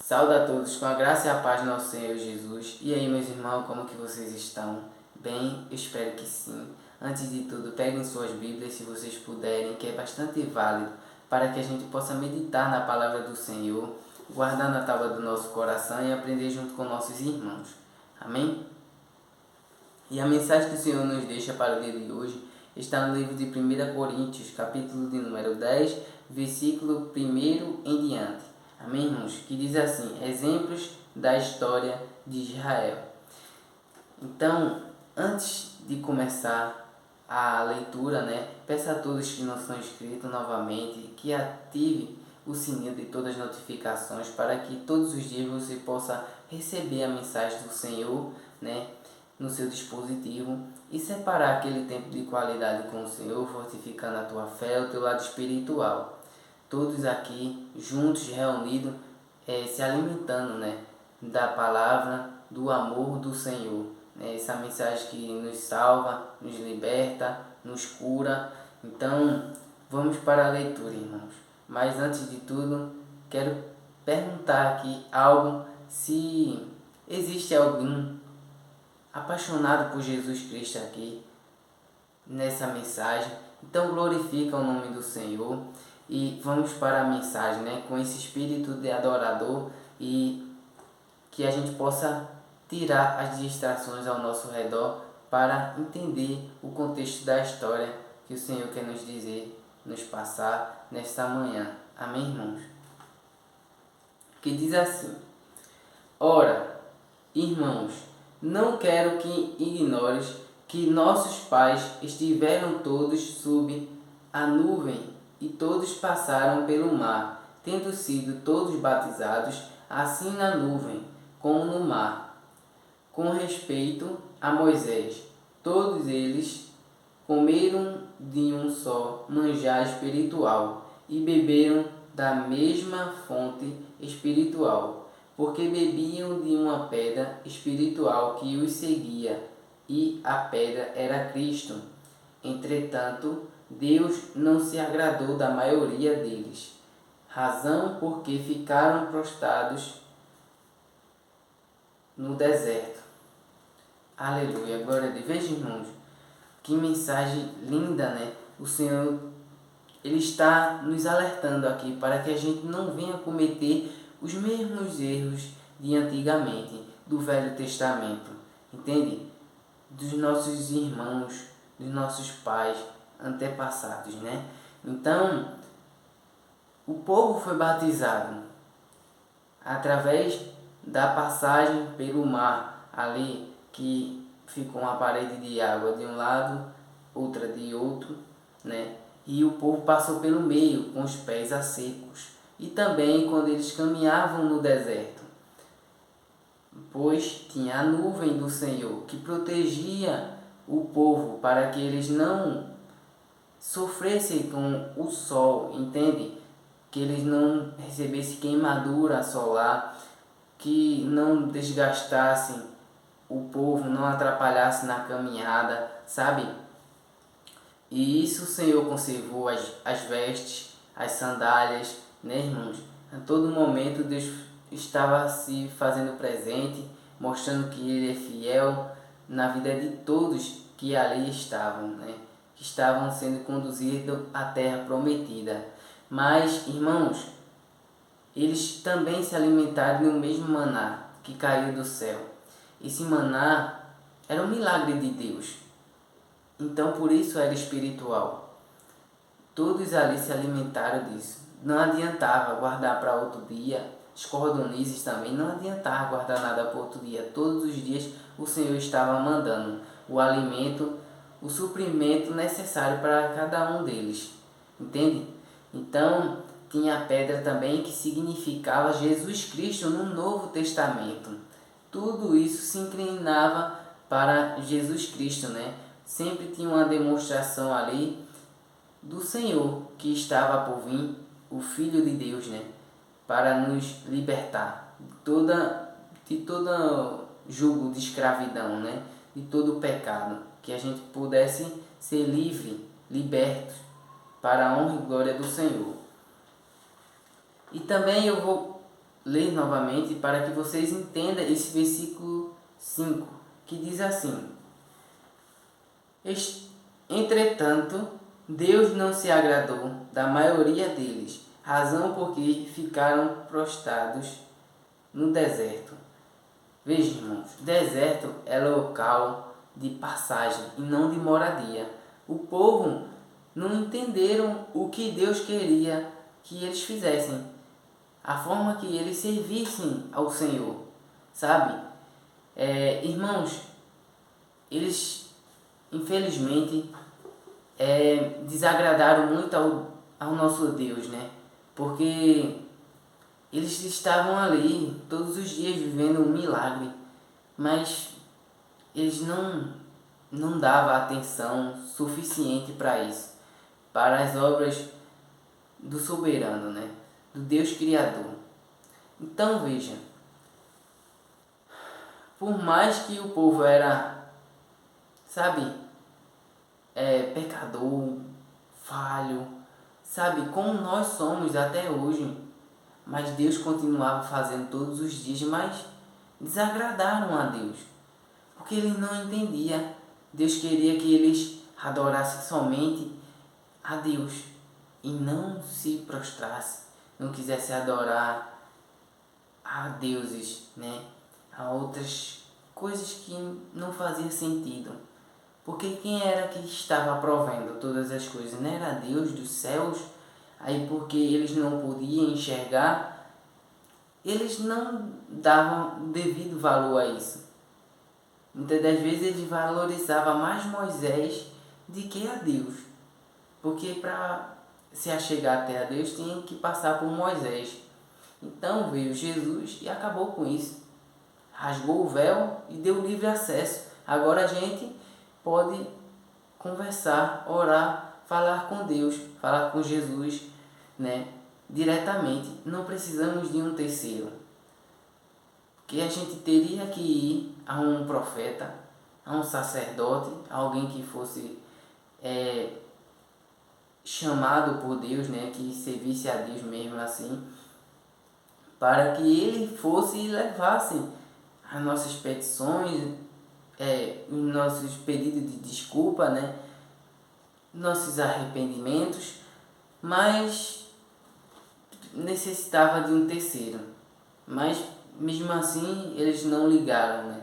Saúde a todos com a graça e a paz do nosso Senhor Jesus. E aí, meus irmãos, como que vocês estão? Bem? Eu espero que sim. Antes de tudo, peguem suas Bíblias se vocês puderem, que é bastante válido para que a gente possa meditar na palavra do Senhor, guardar na tábua do nosso coração e aprender junto com nossos irmãos. Amém? E a mensagem que o Senhor nos deixa para o dia de hoje está no livro de 1 Coríntios, capítulo de número 10, versículo 1 em diante. Amém, irmãos? Que diz assim: exemplos da história de Israel. Então, antes de começar a leitura, peço a todos que não são inscritos novamente que ative o sininho de todas as notificações para que todos os dias você possa receber a mensagem do Senhor, no seu dispositivo e separar aquele tempo de qualidade com o Senhor, fortificando a tua fé, o teu lado espiritual. Todos aqui juntos, reunidos, se alimentando, da palavra, do amor do Senhor. Essa mensagem que nos salva, nos liberta, nos cura. Então, vamos para a leitura, irmãos. Mas antes de tudo, quero perguntar aqui algo, se existe alguém apaixonado por Jesus Cristo aqui nessa mensagem. Então glorifica o nome do Senhor e vamos para a mensagem, com esse espírito de adorador, e que a gente possa tirar as distrações ao nosso redor para entender o contexto da história que o Senhor quer nos dizer, nos passar nesta manhã. Amém, irmãos? Que diz assim: ora, irmãos, não quero que ignores que nossos pais estiveram todos sob a nuvem e todos passaram pelo mar, tendo sido todos batizados, assim na nuvem como no mar. Com respeito a Moisés, todos eles comeram de um só manjar espiritual e beberam da mesma fonte espiritual, porque bebiam de uma pedra espiritual que os seguia, e a pedra era Cristo. Entretanto, Deus não se agradou da maioria deles, razão porque ficaram prostrados no deserto. Aleluia, glória a Deus. Veja, irmãos, que mensagem linda, O Senhor, Ele está nos alertando aqui para que a gente não venha cometer os mesmos erros de antigamente, do Velho Testamento, entende? Dos nossos irmãos, dos nossos pais, antepassados, Então, o povo foi batizado através da passagem pelo mar, ali que ficou uma parede de água de um lado, outra de outro, E o povo passou pelo meio com os pés a secos. E também quando eles caminhavam no deserto, pois tinha a nuvem do Senhor que protegia o povo para que eles não sofressem com o sol, entende? Que eles não recebessem queimadura solar, que não desgastassem o povo, não atrapalhasse na caminhada, sabe? E isso o Senhor conservou as vestes, as sandálias, irmãos? A todo momento Deus estava se fazendo presente, mostrando que Ele é fiel na vida de todos que ali estavam, que estavam sendo conduzidos à terra prometida. Mas, irmãos, eles também se alimentaram do mesmo maná que caiu do céu. Esse maná era um milagre de Deus, então por isso era espiritual. Todos ali se alimentaram disso. Não adiantava guardar para outro dia. Os cordonizes também não adiantava guardar nada para outro dia. Todos os dias o Senhor estava mandando o alimento, o suprimento necessário para cada um deles. Entende? Então, tinha a pedra também que significava Jesus Cristo no Novo Testamento. Tudo isso se inclinava para Jesus Cristo, Sempre tinha uma demonstração ali do Senhor que estava por vir, o Filho de Deus, para nos libertar de todo jugo de escravidão, de todo pecado, que a gente pudesse ser livre, libertos, para a honra e glória do Senhor. E também eu vou ler novamente para que vocês entendam esse versículo 5, que diz assim: Entretanto, Deus não se agradou da maioria deles, razão porque ficaram prostrados no deserto. Veja, irmãos, deserto é local de passagem e não de moradia. O povo não entenderam o que Deus queria que eles fizessem, a forma que eles servissem ao Senhor, sabe? Irmãos, eles infelizmente desagradaram muito ao nosso Deus, né? Porque eles estavam ali todos os dias vivendo um milagre, mas eles não davam atenção suficiente para isso, para as obras do soberano, né? Do Deus Criador. Então veja, por mais que o povo era, sabe, pecador, falho, sabe, como nós somos até hoje, mas Deus continuava fazendo todos os dias, mas desagradaram a Deus, porque eles não entendiam. Deus queria que eles adorassem somente a Deus e não se prostrassem, não quisessem adorar a deuses, né? A outras coisas que não faziam sentido. Porque quem era que estava provendo todas as coisas? Não era Deus dos céus? Aí porque eles não podiam enxergar, eles não davam devido valor a isso. Muitas das vezes eles valorizavam mais Moisés do que a Deus. Porque para se achegar até a Deus tinha que passar por Moisés. Então veio Jesus e acabou com isso. Rasgou o véu e deu livre acesso. Agora a gente pode conversar, orar, falar com Deus, falar com Jesus, né? Diretamente. Não precisamos de um terceiro. Que a gente teria que ir a um profeta, a um sacerdote, alguém que fosse chamado por Deus, né? Que servisse a Deus mesmo assim, para que ele fosse e levasse as nossas petições, os nossos pedidos de desculpa, né? Nossos arrependimentos, mas necessitava de um terceiro. Mas mesmo assim eles não ligaram, né?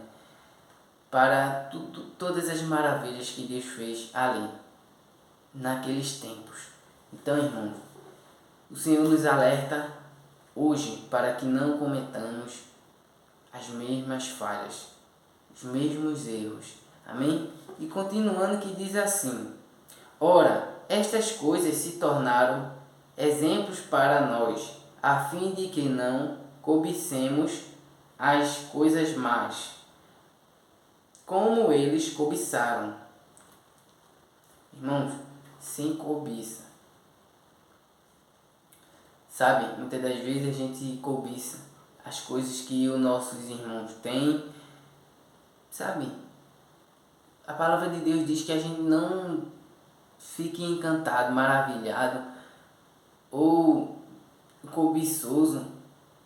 Para todas as maravilhas que Deus fez ali, naqueles tempos. Então, irmãos, o Senhor nos alerta hoje para que não cometamos as mesmas falhas, os mesmos erros. Amém? E continuando que diz assim: Ora, estas coisas se tornaram exemplos para nós, a fim de que não cobicemos as coisas más, como eles cobiçaram. Irmãos, sem cobiça. Sabe, muitas das vezes a gente cobiça as coisas que os nossos irmãos têm. Sabe, a palavra de Deus diz que a gente não fique encantado, maravilhado ou cobiçoso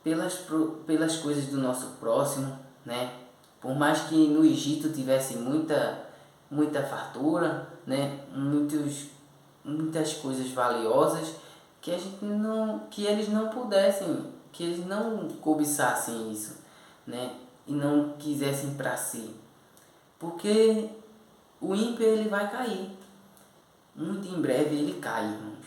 pelas coisas do nosso próximo, né? Por mais que no Egito tivesse muita fartura, né? Muitas coisas valiosas que eles não pudessem, que eles não cobiçassem isso, né? E não quisessem para si, porque o ímpio ele vai cair, muito em breve ele cai, irmãos,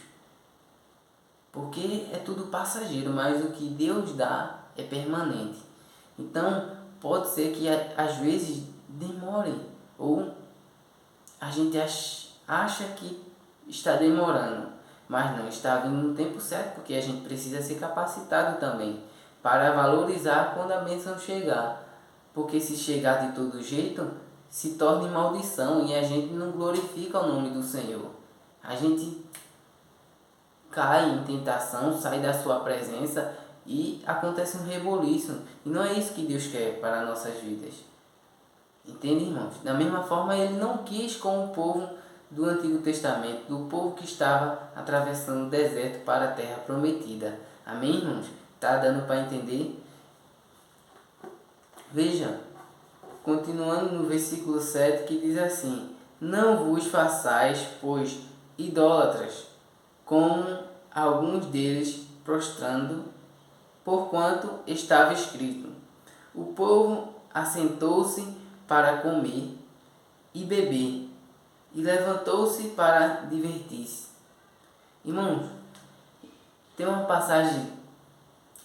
porque é tudo passageiro, mas o que Deus dá é permanente. Então pode ser que às vezes demore, ou a gente acha que está demorando, mas não, está vindo no tempo certo, porque a gente precisa ser capacitado também para valorizar quando a bênção chegar, porque se chegar de todo jeito se torna em maldição e a gente não glorifica o nome do Senhor. A gente cai em tentação, sai da sua presença e acontece um reboliço. E não é isso que Deus quer para nossas vidas. Entende, irmãos? Da mesma forma, ele não quis com o povo do Antigo Testamento, do povo que estava atravessando o deserto para a terra prometida. Amém, irmãos? Tá dando para entender? Veja, continuando no versículo 7 que diz assim: Não vos façais, pois, idólatras, como alguns deles prostrando, porquanto estava escrito: O povo assentou-se para comer e beber, e levantou-se para divertir-se. Irmãos, tem uma passagem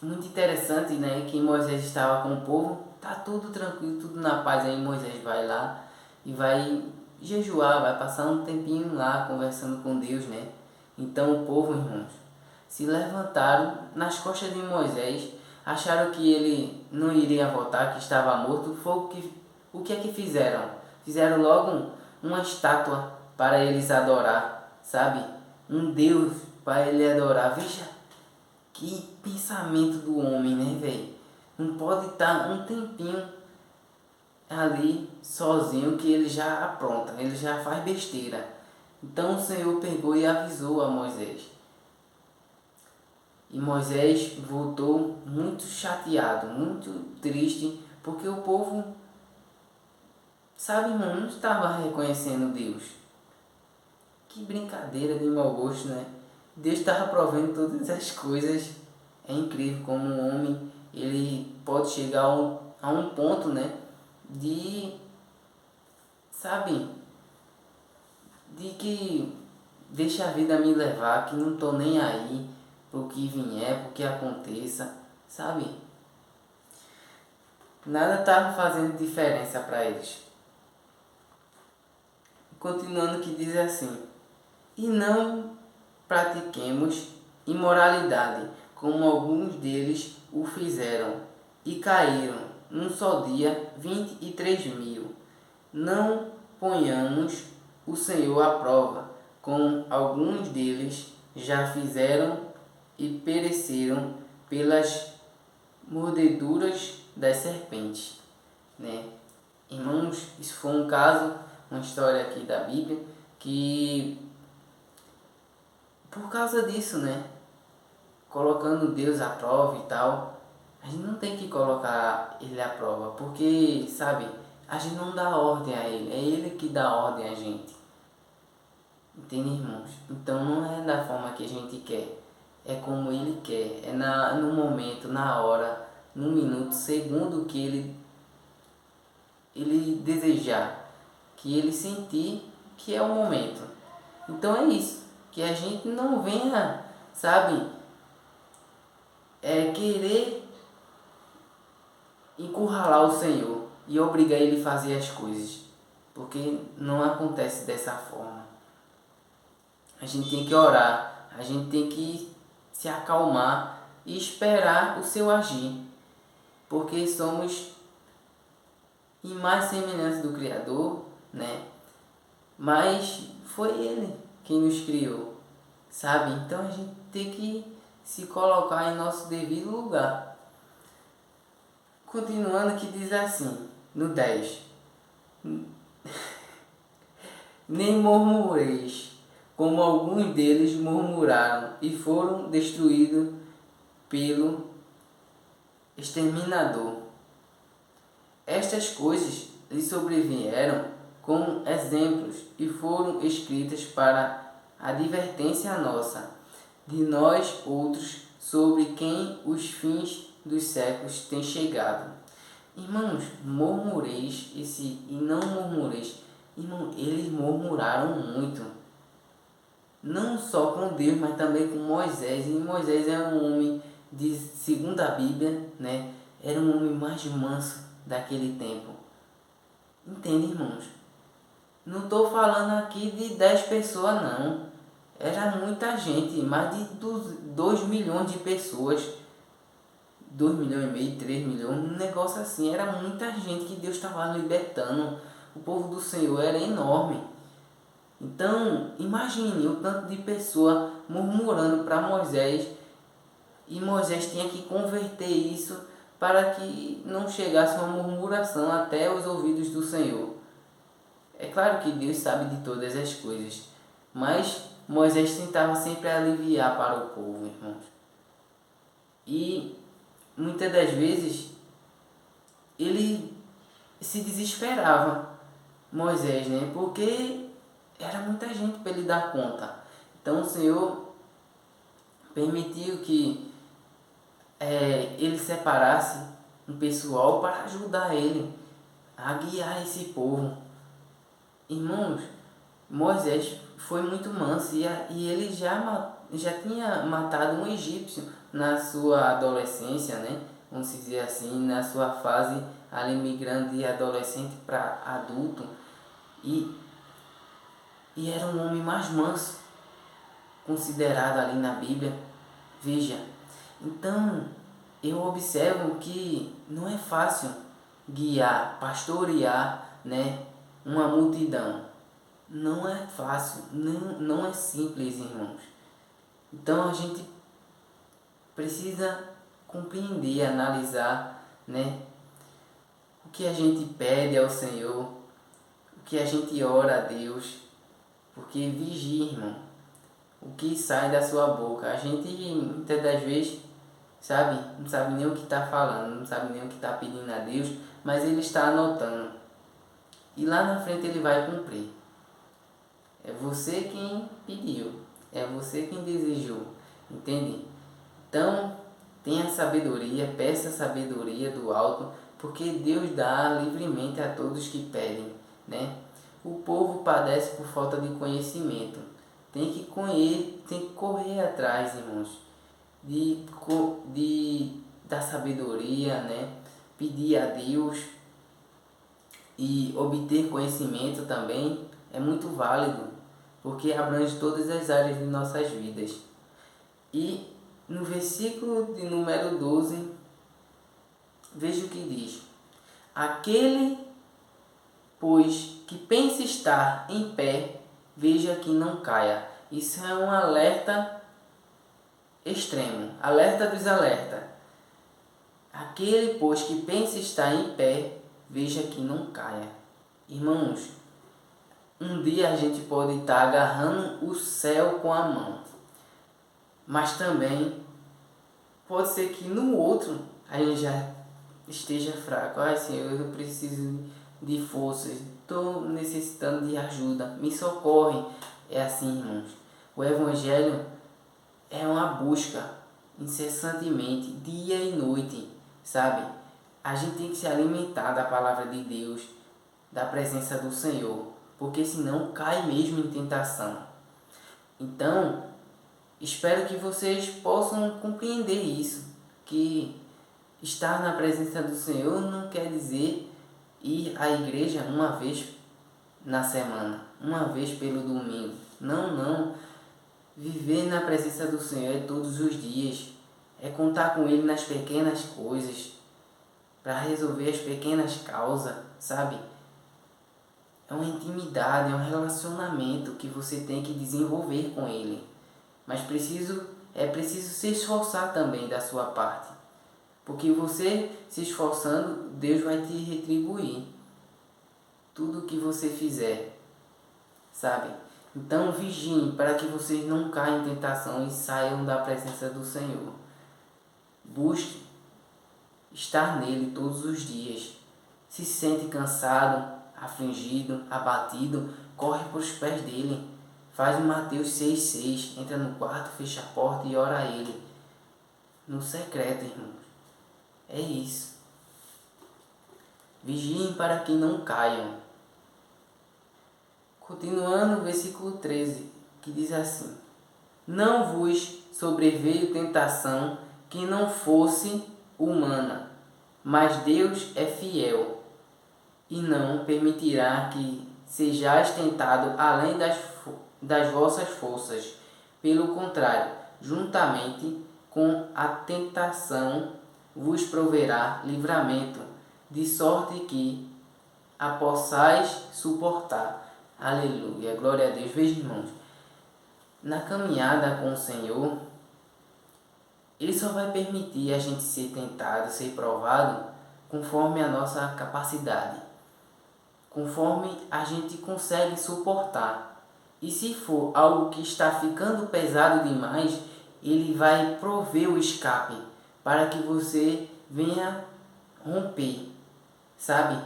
muito interessante, né, que Moisés estava com o povo, tá tudo tranquilo, tudo na paz, aí Moisés vai lá e vai jejuar, vai passar um tempinho lá conversando com Deus, né? Então o povo, irmãos, se levantaram nas costas de Moisés, acharam que ele não iria voltar, que estava morto. Foi o que é que fizeram? Fizeram logo uma estátua para eles adorar, sabe? Um Deus para ele adorar. Veja que pensamento do homem, né, velho? Não pode estar um tempinho ali sozinho que ele já apronta, ele já faz besteira. Então o Senhor pegou e avisou a Moisés. E Moisés voltou muito chateado, muito triste, porque o povo, sabe, irmão, não estava reconhecendo Deus. Que brincadeira de mau gosto, né? Deus estava provendo todas as coisas. É incrível como um homem ele pode chegar a um ponto, né, de, sabe, de que deixa a vida me levar, que não tô nem aí pro que vier, pro que aconteça, sabe? Nada tá fazendo diferença para eles. Continuando que diz assim: E não pratiquemos imoralidade, como alguns deles o fizeram, e caíram num só dia 23.000. Não ponhamos o Senhor à prova, como alguns deles já fizeram e pereceram pelas mordeduras das serpentes, né? Irmãos, isso foi um caso, uma história aqui da Bíblia, que por causa disso, né, colocando Deus à prova e tal, a gente não tem que colocar ele à prova, porque, sabe, a gente não dá ordem a ele, é ele que dá ordem a gente. Entende, irmãos? Então não é da forma que a gente quer, é como ele quer, é no momento, na hora, no minuto, segundo que ele desejar, que ele sentir que é o momento. Então é isso, que a gente não venha, sabe, querer encurralar o Senhor e obrigar ele a fazer as coisas, porque não acontece dessa forma. A gente tem que orar, a gente tem que se acalmar e esperar o seu agir, porque somos imagem e semelhança do Criador, né? Mas foi Ele quem nos criou, sabe? Então a gente tem que se colocar em nosso devido lugar. Continuando que diz assim, no 10: Nem murmureis, como alguns deles murmuraram e foram destruídos pelo exterminador. Estas coisas lhe sobrevieram como exemplos e foram escritas para advertência nossa, de nós outros, sobre quem os fins dos séculos têm chegado. Irmãos, murmureis, e não murmureis, irmão, eles murmuraram muito. Não só com Deus, mas também com Moisés. E Moisés era um homem, segundo a Bíblia, né? Era um homem mais manso daquele tempo. Entende, irmãos? Não estou falando aqui de 10 pessoas, não. Era muita gente, mais de 2 milhões de pessoas. 2 milhões e meio, 3 milhões, um negócio assim. Era muita gente que Deus estava libertando. O povo do Senhor era enorme. Então, imagine o tanto de pessoa murmurando para Moisés. E Moisés tinha que converter isso para que não chegasse uma murmuração até os ouvidos do Senhor. É claro que Deus sabe de todas as coisas, mas Moisés tentava sempre aliviar para o povo, irmãos. E muitas das vezes, ele se desesperava, Moisés, né? Porque era muita gente para ele dar conta. Então o Senhor permitiu que ele separasse um pessoal para ajudar ele a guiar esse povo. Irmãos, Moisés foi muito manso e ele já tinha matado um egípcio na sua adolescência, né? Vamos dizer assim, na sua fase ali migrando de adolescente para adulto. E era um homem mais manso, considerado ali na Bíblia. Veja, então eu observo que não é fácil guiar, pastorear, né, uma multidão. Não é fácil, não é simples, irmãos. Então a gente precisa compreender, analisar, né, o que a gente pede ao Senhor, o que a gente ora a Deus, porque vigia, irmão, o que sai da sua boca. A gente muitas das vezes, sabe, não sabe nem o que está falando, não sabe nem o que está pedindo a Deus, mas ele está anotando. E lá na frente ele vai cumprir. É você quem pediu, é você quem desejou, entende? Então, tenha sabedoria, peça sabedoria do alto, porque Deus dá livremente a todos que pedem, né? O povo padece por falta de conhecimento. Tem que correr atrás, irmãos, da sabedoria, né? Pedir a Deus e obter conhecimento também é muito válido, porque abrange todas as áreas de nossas vidas. E no versículo de número 12, veja o que diz: aquele, pois, que pensa estar em pé, veja que não caia. Isso é um alerta extremo, alerta dos alertas. Aquele, pois, que pensa estar em pé, veja que não caia. Irmãos, um dia a gente pode estar agarrando o céu com a mão, mas também pode ser que no outro a gente já esteja fraco. Ai, Senhor, eu preciso de forças, estou necessitando de ajuda, me socorre. É assim, irmãos. O Evangelho é uma busca incessantemente, dia e noite, sabe? A gente tem que se alimentar da palavra de Deus, da presença do Senhor, porque senão cai mesmo em tentação. Então, espero que vocês possam compreender isso, que estar na presença do Senhor não quer dizer ir à igreja uma vez na semana, uma vez pelo domingo. Não. Viver na presença do Senhor é todos os dias. É contar com Ele nas pequenas coisas, para resolver as pequenas causas, sabe? É uma intimidade, é um relacionamento que você tem que desenvolver com Ele. Mas é preciso se esforçar também da sua parte. Porque você se esforçando, Deus vai te retribuir tudo o que você fizer, sabe? Então vigiem para que vocês não caiam em tentação e saiam da presença do Senhor. Busque estar nele todos os dias. Se sente cansado, afligido, abatido, corre para os pés dele. Faz o Mateus 6,6. Entra no quarto, fecha a porta e ora a ele. No secreto, irmãos. É isso. Vigiem para que não caiam. Continuando o versículo 13, que diz assim: não vos sobreveio tentação que não fosse humana, mas Deus é fiel, e não permitirá que sejais tentado além das vossas forças. Pelo contrário, juntamente com a tentação vos proverá livramento, de sorte que a possais suportar. Aleluia, glória a Deus. Veja, irmãos, na caminhada com o Senhor, Ele só vai permitir a gente ser tentado, ser provado, conforme a nossa capacidade, conforme a gente consegue suportar. E se for algo que está ficando pesado demais, Ele vai prover o escape para que você venha romper, sabe?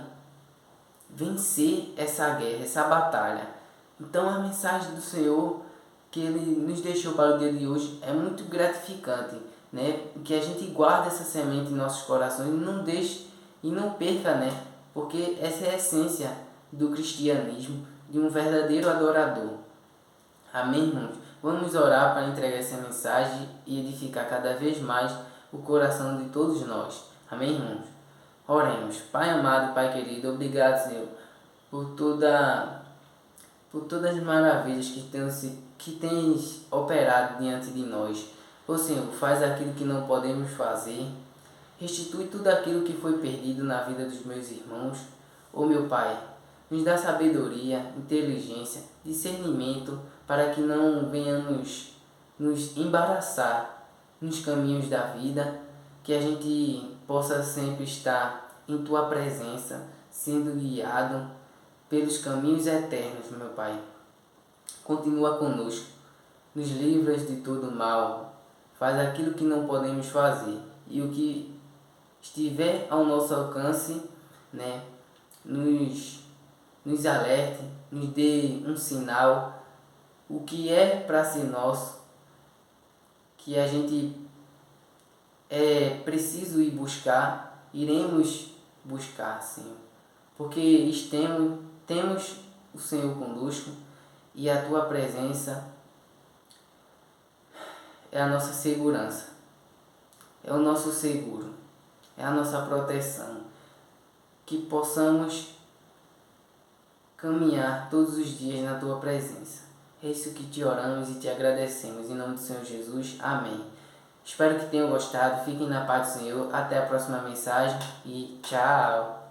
Vencer essa guerra, essa batalha. Então a mensagem do Senhor que Ele nos deixou para o dia de hoje é muito gratificante, né? Que a gente guarde essa semente em nossos corações e não deixe e não perca, né? Porque essa é a essência do cristianismo, de um verdadeiro adorador. Amém, irmãos? Vamos orar para entregar essa mensagem e edificar cada vez mais o coração de todos nós. Amém, irmãos? Oremos. Pai amado, Pai querido, obrigado, Senhor, por todas as maravilhas que tens operado diante de nós. Ó Senhor, faz aquilo que não podemos fazer. Restitui tudo aquilo que foi perdido na vida dos meus irmãos. Ó meu Pai, nos dá sabedoria, inteligência, discernimento, para que não venhamos nos embaraçar nos caminhos da vida, que a gente possa sempre estar em Tua presença, sendo guiado pelos caminhos eternos, meu Pai. Continua conosco, nos livras de todo mal, faz aquilo que não podemos fazer e o que estiver ao nosso alcance, né, nos alerte, nos dê um sinal, o que é para ser nosso, que a gente é preciso ir buscar, iremos buscar, Senhor, porque temos o Senhor conosco e a Tua presença é a nossa segurança, é o nosso seguro, é a nossa proteção, que possamos caminhar todos os dias na Tua presença. É isso que te oramos e te agradecemos. Em nome do Senhor Jesus. Amém. Espero que tenham gostado. Fiquem na paz do Senhor. Até a próxima mensagem e tchau.